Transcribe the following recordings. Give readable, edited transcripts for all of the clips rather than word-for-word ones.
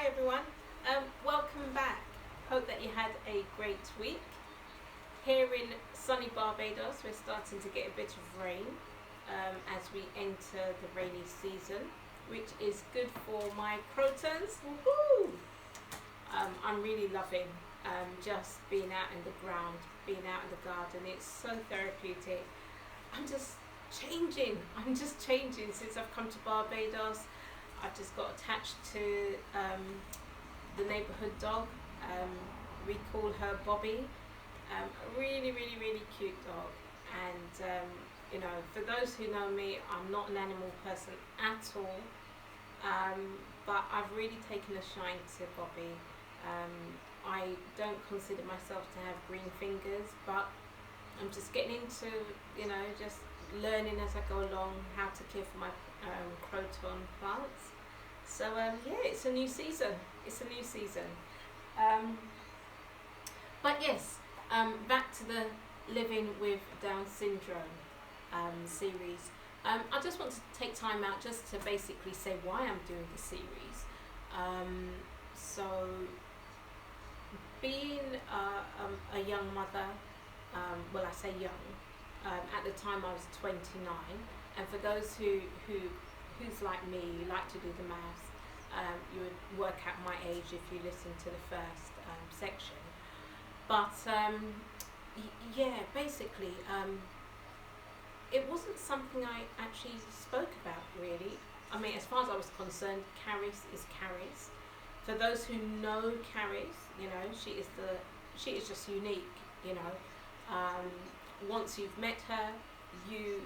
everyone. Welcome back. Hope that you had a great week. Here in sunny Barbados, we're starting to get a bit of rain as we enter the rainy season, which is good for my crotons. Woohoo! I'm really loving just being out in the ground, being out in the garden. It's so therapeutic. I'm just changing since I've come to Barbados. I've just got attached to the neighbourhood dog. We call her Bobby. A really, really, really cute dog. And for those who know me, I'm not an animal person at all. But I've really taken a shine to Bobby. I don't consider myself to have green fingers, but I'm just getting into, just learning as I go along how to care for my croton plants. So it's a new season. But yes, back to the Living with Down Syndrome series. I just want to take time out just to basically say why I'm doing the series. So being a young mother, I say young, at the time I was 29, and for those who's like me, you like to do the maths, you would work out my age if you listen to the first section. But basically, it wasn't something I actually spoke about really. I mean, as far as I was concerned, Caris is Caris. For those who know Caris, she is just unique. Once you've met her, you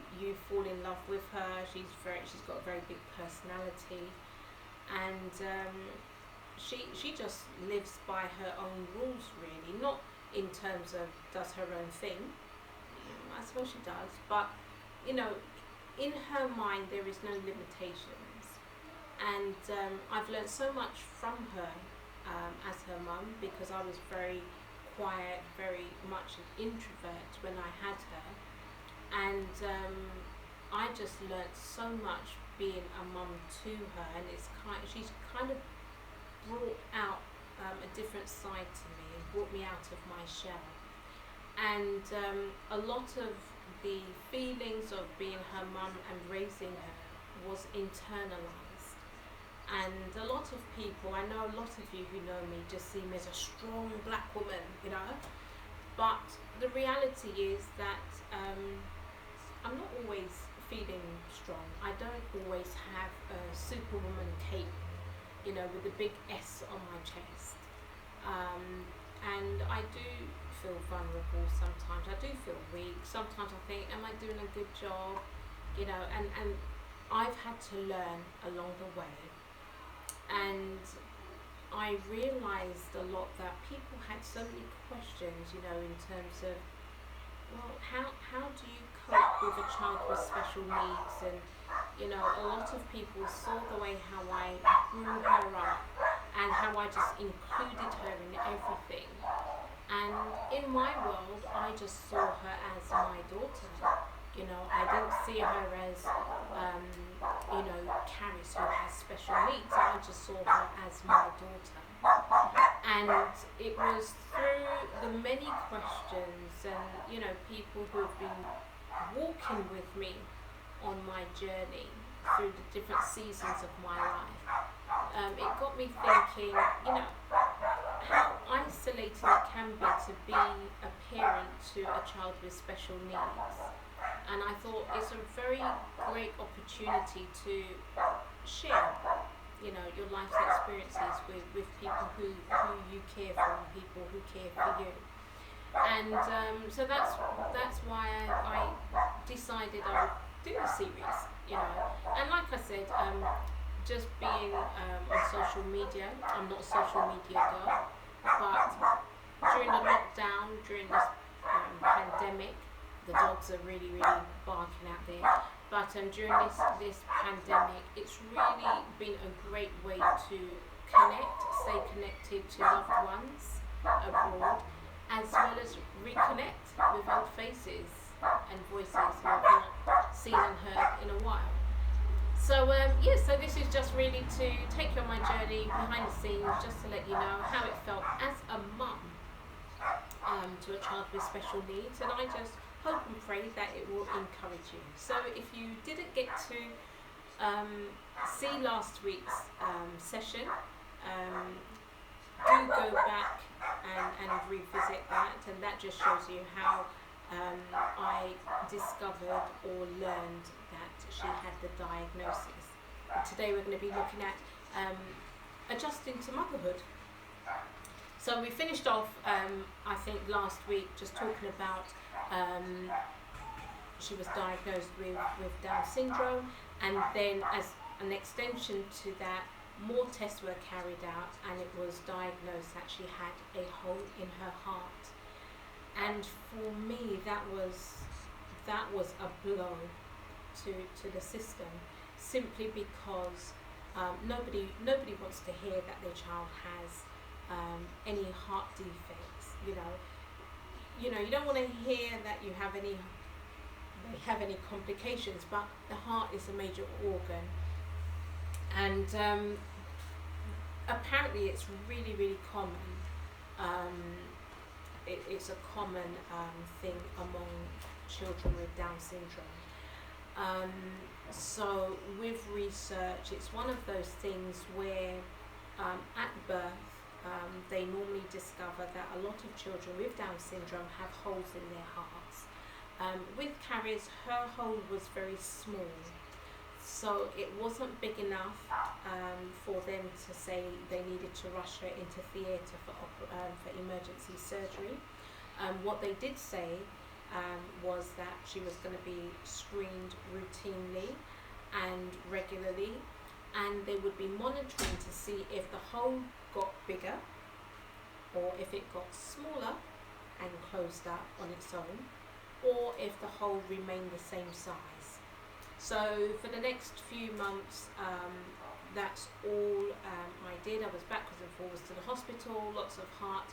fall in love with her. She's got a very big personality, and she just lives by her own rules really. Not in terms of does her own thing. I suppose she does, but in her mind there is no limitations, and I've learned so much from her as her mum, because I was very quiet, very much an introvert when I had her, and I just learnt so much being a mum to her, and she's kind of brought out a different side to me and brought me out of my shell, and a lot of the feelings of being her mum and raising her was internalized. And a lot of people, I know a lot of you who know me just see me as a strong black woman, but the reality is that I'm not always feeling strong. I don't always have a superwoman cape, with a big S on my chest. And I do feel vulnerable sometimes. I do feel weak. Sometimes I think, am I doing a good job? And I've had to learn along the way. And I realised a lot that people had so many questions, in terms of, well, how do you cope with a child with special needs? And, a lot of people saw the way how I grew her up and how I just included her in everything. And in my world, I just saw her as my daughter. I didn't see her as, Caris who has special needs. I just saw her as my daughter. And it was through the many questions and, people who have been walking with me on my journey through the different seasons of my life. It got me thinking, how isolating it can be to be a parent to a child with special needs. And I thought it's a very great opportunity to share, your life's experiences with people who you care for and people who care for you. And so that's why I decided I would do the series, And like I said, just being on social media, I'm not a social media girl, but during the lockdown, during this pandemic, the dogs are really, really barking out there. But during this pandemic, it's really been a great way to stay connected to loved ones abroad, as well as reconnect with old faces and voices who I've not seen and heard in a while. So this is just really to take you on my journey behind the scenes, just to let you know how it felt as a mum to a child with special needs, and I just hope and pray that it will encourage you. So if you didn't get to see last week's session, do go back and revisit that, and that just shows you how I discovered or learned that she had the diagnosis. And today we're going to be looking at adjusting to motherhood. So we finished off, I think last week, just talking about she was diagnosed with Down syndrome, and then as an extension to that, more tests were carried out, and it was diagnosed that she had a hole in her heart. And for me, that was a blow to the system, simply because nobody wants to hear that their child has any heart defects. You don't want to hear that they have any complications, but the heart is a major organ, and apparently it's really, really common. It's a common thing among children with Down syndrome. So with research, it's one of those things where at birth they normally discover that a lot of children with Down syndrome have holes in their hearts. With Carrie's, her hole was very small, so it wasn't big enough for them to say they needed to rush her into theatre for emergency surgery. What they did say was that she was going to be screened routinely and regularly, and they would be monitoring to see if the hole got bigger or if it got smaller and closed up on its own, or if the hole remained the same size. So for the next few months, that's all I did. I was backwards and forwards to the hospital, lots of heart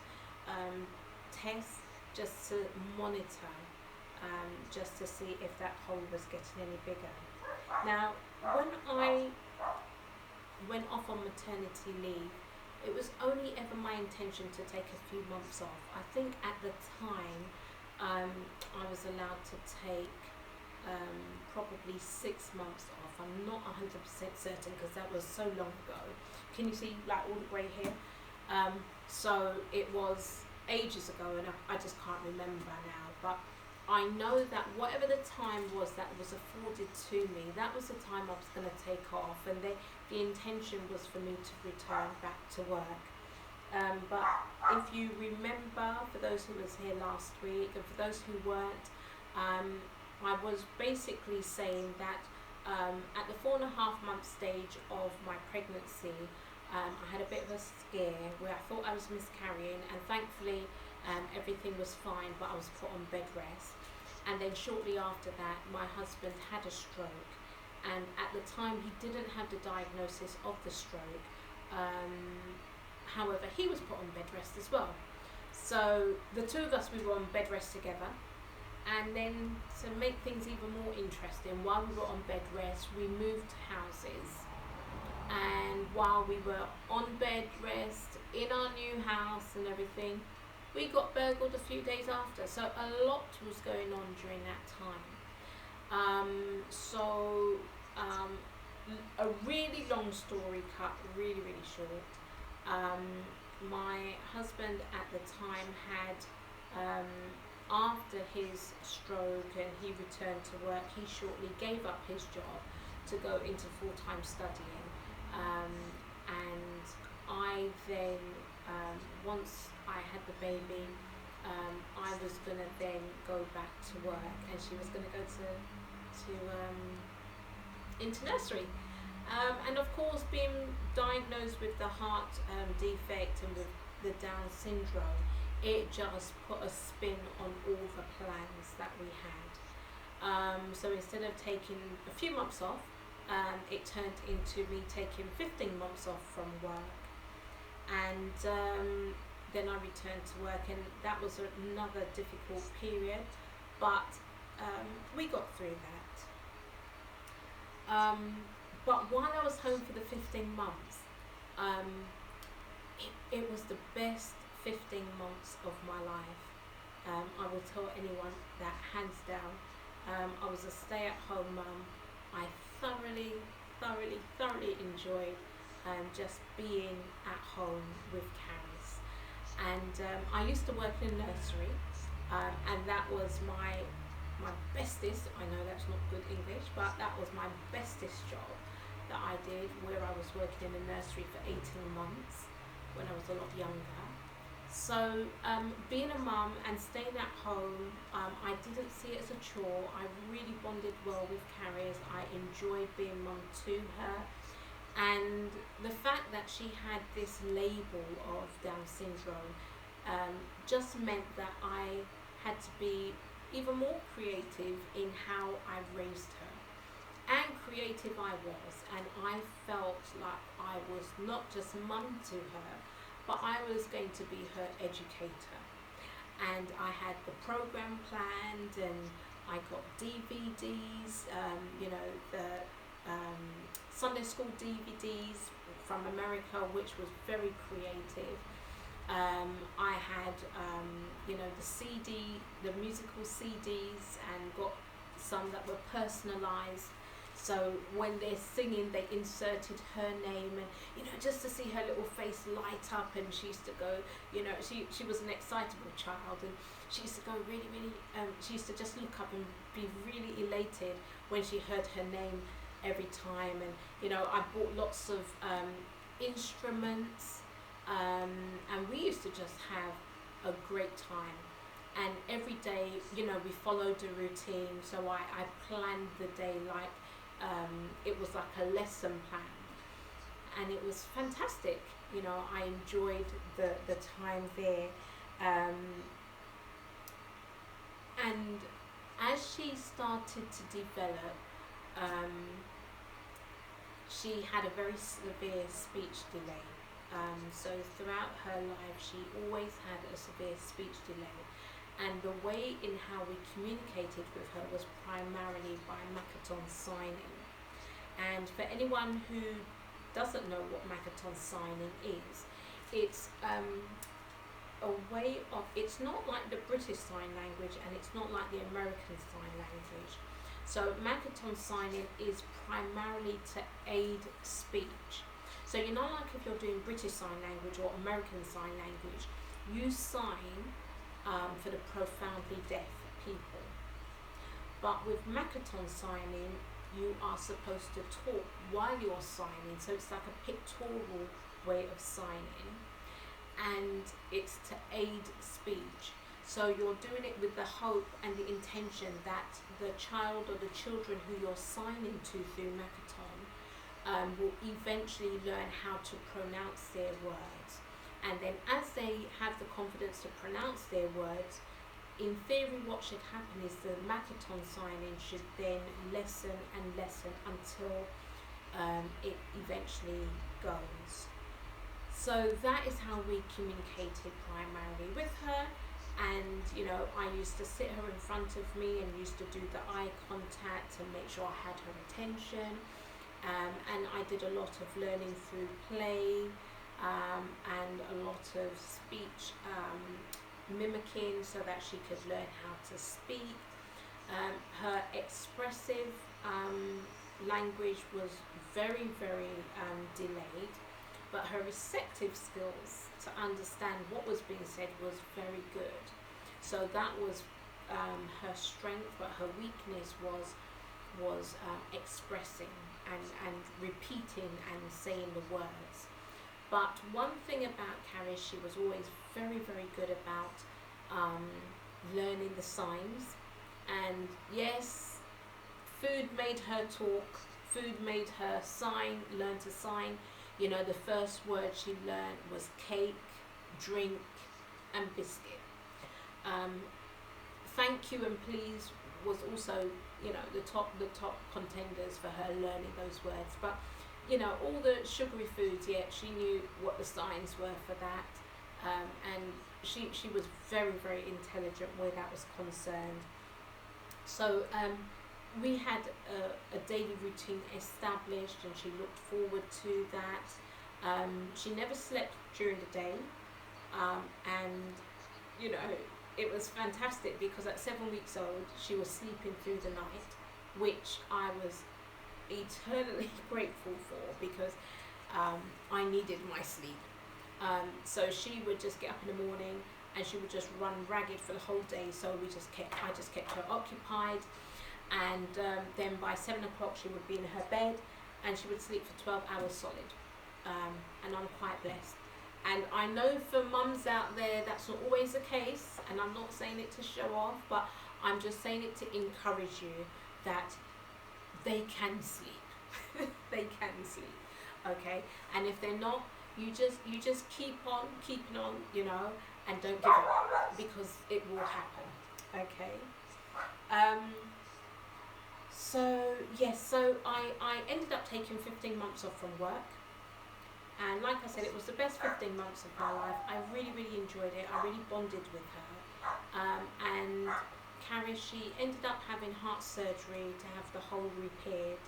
tests, just to monitor, just to see if that hole was getting any bigger. Now, when I went off on maternity leave, it was only ever my intention to take a few months off. I think at the time I was allowed to take probably 6 months off. I'm not 100% certain because that was so long ago. Can you see like all the grey hair? So it was ages ago, and I just can't remember now. But I know that whatever the time was that was afforded to me, that was the time I was going to take off, and the intention was for me to return back to work. But if you remember, for those who was here last week and for those who weren't, I was basically saying that at the 4.5 month stage of my pregnancy, I had a bit of a scare where I thought I was miscarrying, and thankfully everything was fine, but I was put on bed rest. And then shortly after that, my husband had a stroke, and at the time he didn't have the diagnosis of the stroke. However, he was put on bed rest as well. So the two of us, we were on bed rest together. And then to make things even more interesting, while we were on bed rest, we moved houses. And while we were on bed rest in our new house and everything, we got burgled a few days after. So a lot was going on during that time. A really long story cut really, really short. My husband at the time had, after his stroke and he returned to work, he shortly gave up his job to go into full-time studying. And I then, once I had the baby, I was going to then go back to work, and she was going to go into nursery. And of course, being diagnosed with the heart defect and with the Down syndrome, it just put a spin on all the plans that we had. So instead of taking a few months off, it turned into me taking 15 months off from work. And then I returned to work, and that was another difficult period, but we got through that. But while I was home for the 15 months, um, it was the best 15 months of my life. I will tell anyone that hands down. I was a stay-at-home mum. I thoroughly enjoyed just being at home with Caris. And I used to work in a nursery, and that was my bestest. I know that's not good English, but that was my bestest job that I did, where I was working in a nursery for 18 months when I was a lot younger. So being a mum and staying at home, I didn't see it as a chore. I really bonded well with Carrie, as I enjoyed being mum to her. And the fact that she had this label of Down syndrome just meant that I had to be even more creative in how I raised her. And creative I was, and I felt like I was not just mum to her, but I was going to be her educator. And I had the program planned, and I got DVDs, the Sunday school DVDs from America, which was very creative. I had, the musical CDs, and got some that were personalized. So when they're singing, they inserted her name, and just to see her little face light up. And she used to go, she was an excitable child, and she used to go really. She used to just look up and be really elated when she heard her name every time. And I bought lots of instruments, and we used to just have a great time. And every day, we followed a routine. So I planned the day like. It was like a lesson plan, and it was fantastic. I enjoyed the time there, and as she started to develop, she had a very severe speech delay. So throughout her life, she always had a severe speech delay. And the way in how we communicated with her was primarily by Makaton signing. And for anyone who doesn't know what Makaton signing is, it's a way of, it's not like the British Sign Language, and it's not like the American Sign Language. So Makaton signing is primarily to aid speech. So like if you're doing British Sign Language or American Sign Language, you sign for the profoundly deaf people. But with Makaton signing, you are supposed to talk while you're signing, so it's like a pictorial way of signing, and it's to aid speech. So you're doing it with the hope and the intention that the child or the children who you're signing to through Makaton will eventually learn how to pronounce their words. And then as they have the confidence to pronounce their words, in theory what should happen is the Makaton signing should then lessen and lessen until it eventually goes. So that is how we communicated primarily with her. And I used to sit her in front of me and used to do the eye contact and make sure I had her attention. And I did a lot of learning through play, and a lot of speech mimicking, so that she could learn how to speak. Her expressive language was very delayed, but her receptive skills to understand what was being said was very good. So that was her strength, but her weakness was expressing and repeating and saying the words. But one thing about Carrie, she was always very good about learning the signs. And yes, food made her talk, food made her learn to sign. The first word she learned was cake, drink, and biscuit. Thank you and please was also, the top contenders for her learning those words. But all the sugary foods, she knew what the signs were for that. And she was very intelligent where that was concerned. So we had a daily routine established, and she looked forward to that. She never slept during the day, and you know, it was fantastic because at 7 weeks old she was sleeping through the night, which I was eternally grateful for because I needed my sleep. So she would just get up in the morning and she would just run ragged for the whole day. So I just kept her occupied, and then by 7 o'clock she would be in her bed and she would sleep for 12 hours solid. And I'm quite blessed. And I know for mums out there that's not always the case, and I'm not saying it to show off, but I'm just saying it to encourage you that they can sleep. They can sleep, okay? And if they're not, you just keep on keeping on, you know, and don't give up, because it will happen, okay? So yes, so I ended up taking 15 months off from work. And like I said, it was the best 15 months of my life. I really, really enjoyed it. I really bonded with her. And Carrie, she ended up having heart surgery to have the hole repaired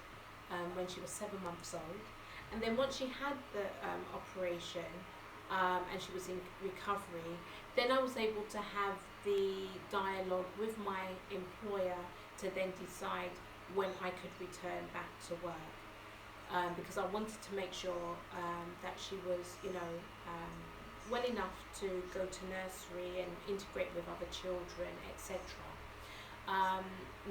when she was 7 months old. And then once she had the operation and she was in recovery, then I was able to have the dialogue with my employer to then decide when I could return back to work. Because I wanted to make sure that she was, you know, well enough to go to nursery and integrate with other children, etc.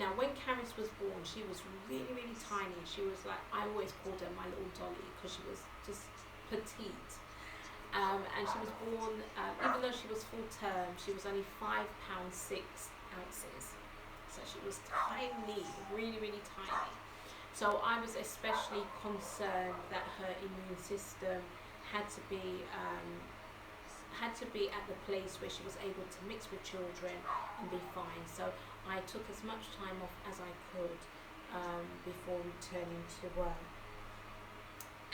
Now, when Caris was born, she was really, really tiny. She was like, I always called her my little dolly because she was just petite. And she was born, even though she was full term, she was only £5 6 ounces. So she was tiny, really, really tiny. So I was especially concerned that her immune system had to be at the place where she was able to mix with children and be fine. So I took as much time off as I could before returning to work.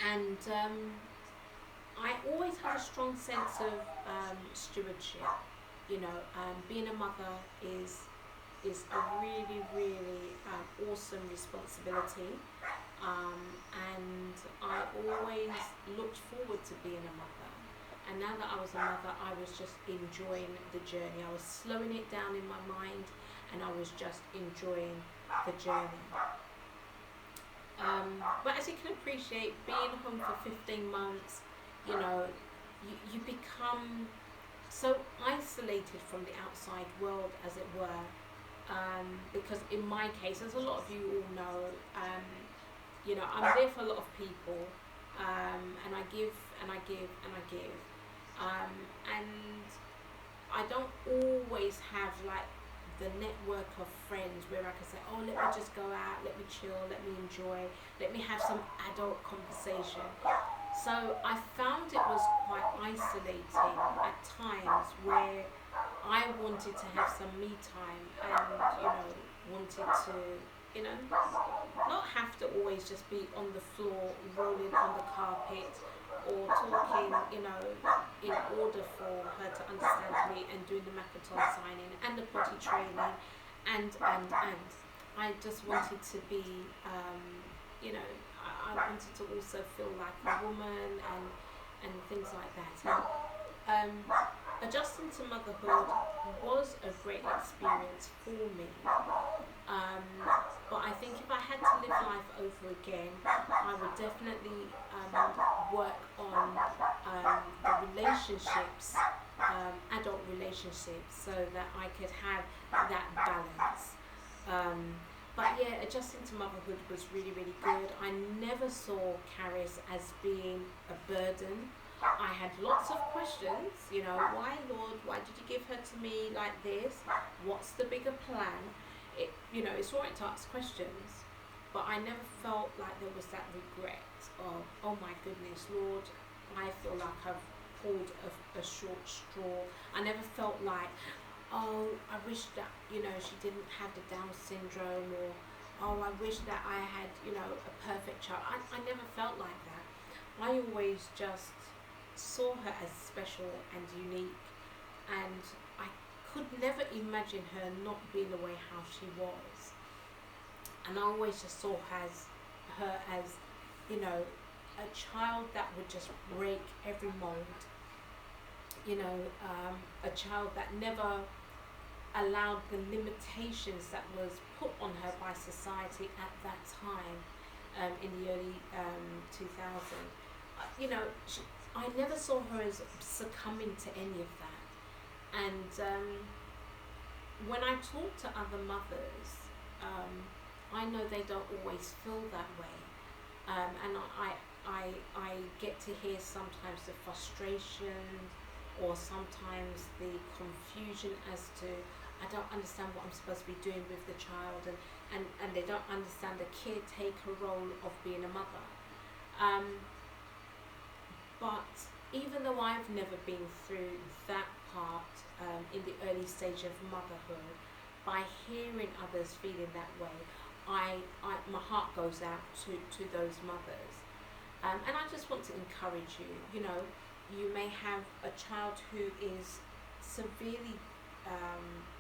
And I always had a strong sense of stewardship. You know, being a mother is a really, really awesome responsibility, and I always looked forward to being a mother. And now that I was a mother, I was just enjoying the journey. I was slowing it down in my mind, and I was just enjoying the journey. But as you can appreciate, being home for 15 months, you know, you become so isolated from the outside world, as it were. Because in my case, as a lot of you all know, you know, I'm there for a lot of people, and I give and I give and I give, and I don't always have like the network of friends where I can say, oh, let me just go out, let me chill, let me enjoy, let me have some adult conversation. So I found it was quite isolating at times where I wanted to have some me time and, you know, wanted to, you know, not have to always just be on the floor, rolling on the carpet or talking, you know, in order for her to understand me and doing the Makaton signing and the potty training and. I just wanted to be, you know, I wanted to also feel like a woman and things like that. And, adjusting to motherhood was a great experience for me, but I think if I had to live life over again, I would definitely work on the relationships, adult relationships, so that I could have that balance. But yeah, adjusting to motherhood was really, really good. I never saw Caris as being a burden. I had lots of questions, you know, why Lord, why did you give her to me like this? What's the bigger plan? It, you know, it's alright to ask questions, but I never felt like there was that regret of, oh my goodness, Lord, I feel like I've pulled a short straw. I never felt like, oh, I wish that, you know, she didn't have the Down syndrome, or, oh, I wish that I had, you know, a perfect child. I never felt like that. I always just saw her as special and unique, and I could never imagine her not being the way how she was. and I always just saw her as, you know, a child that would just break every mold, you know, a child that never allowed the limitations that was put on her by society at that time, in the early 2000s. You know, I never saw her as succumbing to any of that. And when I talk to other mothers, I know they don't always feel that way. And I get to hear sometimes the frustration, or sometimes the confusion as to, I don't understand what I'm supposed to be doing with the child, and they don't understand the caretaker role of being a mother. But even though I've never been through that part, in the early stage of motherhood, by hearing others feeling that way, my heart goes out to those mothers. And I just want to encourage you, you know, you may have a child who is severely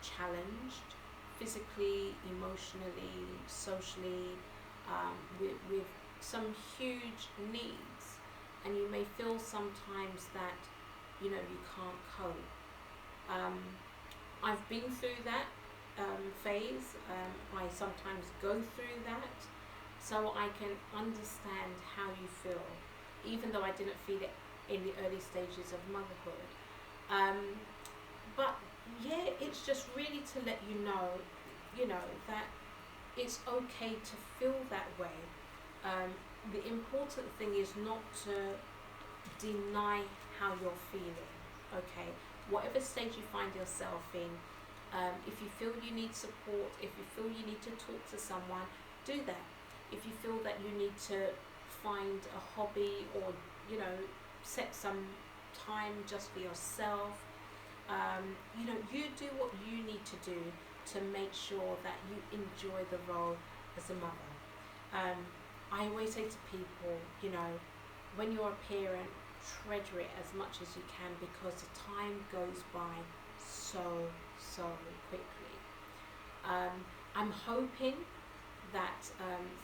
challenged, physically, emotionally, socially, with some huge needs, and you may feel sometimes that, you know, you can't cope. I've been through that phase. I sometimes go through that, so I can understand how you feel, even though I didn't feel it in the early stages of motherhood. But yeah, it's just really to let you know, that it's okay to feel that way. The important thing is not to deny how you're feeling, okay? Whatever stage you find yourself in, if you feel you need support, if you feel you need to talk to someone, do that. If you feel that you need to find a hobby, or, you know, set some time just for yourself, you know, you do what you need to do to make sure that you enjoy the role as a mother. I always say to people, you know, when you're a parent, treasure it as much as you can, because the time goes by so quickly. I'm hoping that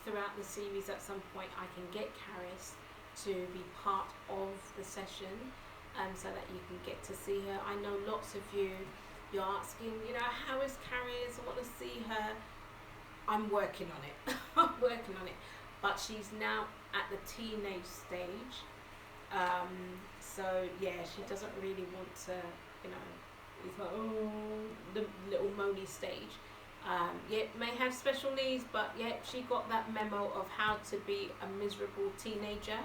throughout the series at some point I can get Caris to be part of the session, so that you can get to see her. I know lots of you're asking, you know, how is Caris? I want to see her. I'm working on it. I'm working on it. But she's now at the teenage stage. So yeah, she doesn't really want to, you know, it's like, oh, the little moany stage. Yeah, may have special needs, but yeah, she got that memo of how to be a miserable teenager.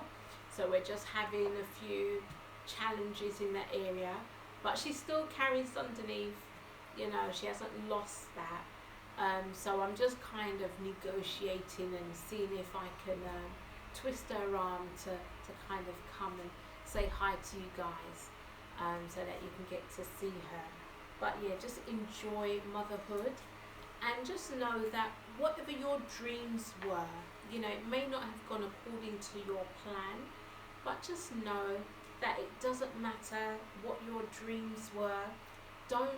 So we're just having a few challenges in that area, but she still carries underneath, you know, she hasn't lost that. So I'm just kind of negotiating and seeing if I can twist her arm to kind of come and say hi to you guys, so that you can get to see her. But yeah, just enjoy motherhood, and just know that whatever your dreams were, you know, it may not have gone according to your plan, but just know that it doesn't matter what your dreams were. Don't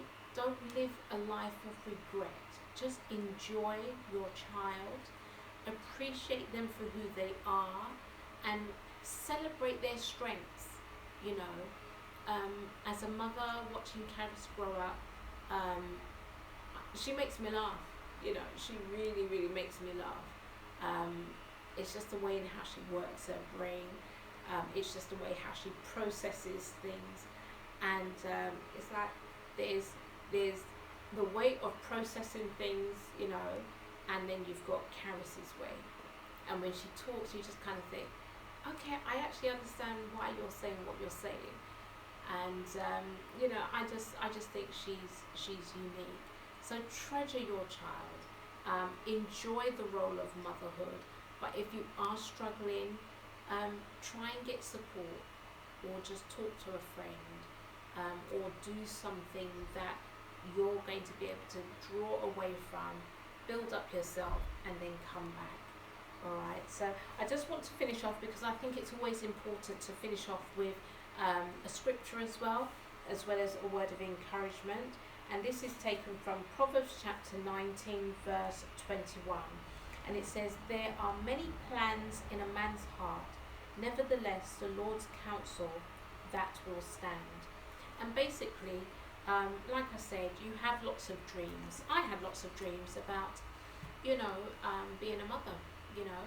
live a life of regret. Just enjoy your child, appreciate them for who they are, and celebrate their strengths. You know, as a mother watching Caris grow up, she makes me laugh. You know, she really makes me laugh. It's just the way in how she works her brain. It's just the way how she processes things, and it's like there's the way of processing things, you know, and then you've got Caris's way. And when she talks, you just kind of think, okay, I actually understand why you're saying what you're saying. And you know, I just think she's unique. So treasure your child, enjoy the role of motherhood. But if you are struggling, try and get support, or just talk to a friend, or do something that you're going to be able to draw away from, build up yourself, and then come back. Alright, so I just want to finish off, because I think it's always important to finish off with a scripture as well as a word of encouragement. And this is taken from Proverbs chapter 19 verse 21. And it says, there are many plans in a man's heart, nevertheless the Lord's counsel that will stand. And basically, like I said, you have lots of dreams. I had lots of dreams about, being a mother, you know.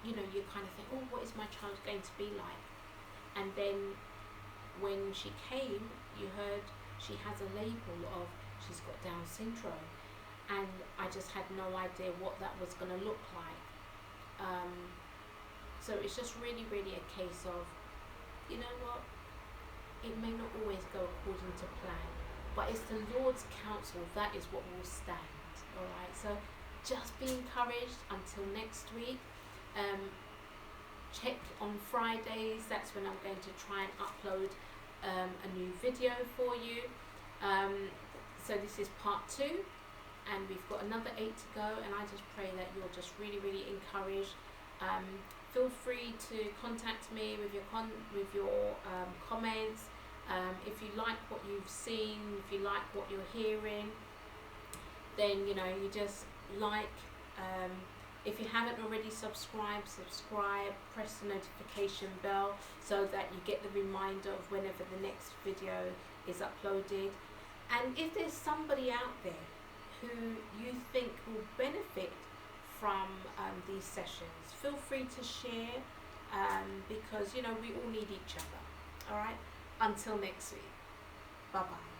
You kind of think, oh, what is my child going to be like? And then when she came, you heard she has a label of she's got Down syndrome. And I just had no idea what that was going to look like. So it's just really, really a case of, you know what, it may not always go according to plan, but it's the Lord's counsel, that is what will stand. Alright, so just be encouraged until next week. Check on Fridays, that's when I'm going to try and upload a new video for you. So this is part 2, and we've got another 8 to go, and I just pray that you're just really, really encouraged. Feel free to contact me with your comments. If you like what you've seen, if you like what you're hearing, then you just like. If you haven't already subscribe, press the notification bell so that you get the reminder of whenever the next video is uploaded. And if there's somebody out there who you think will benefit from these sessions, feel free to share, because we all need each other. All right, until next week, bye bye.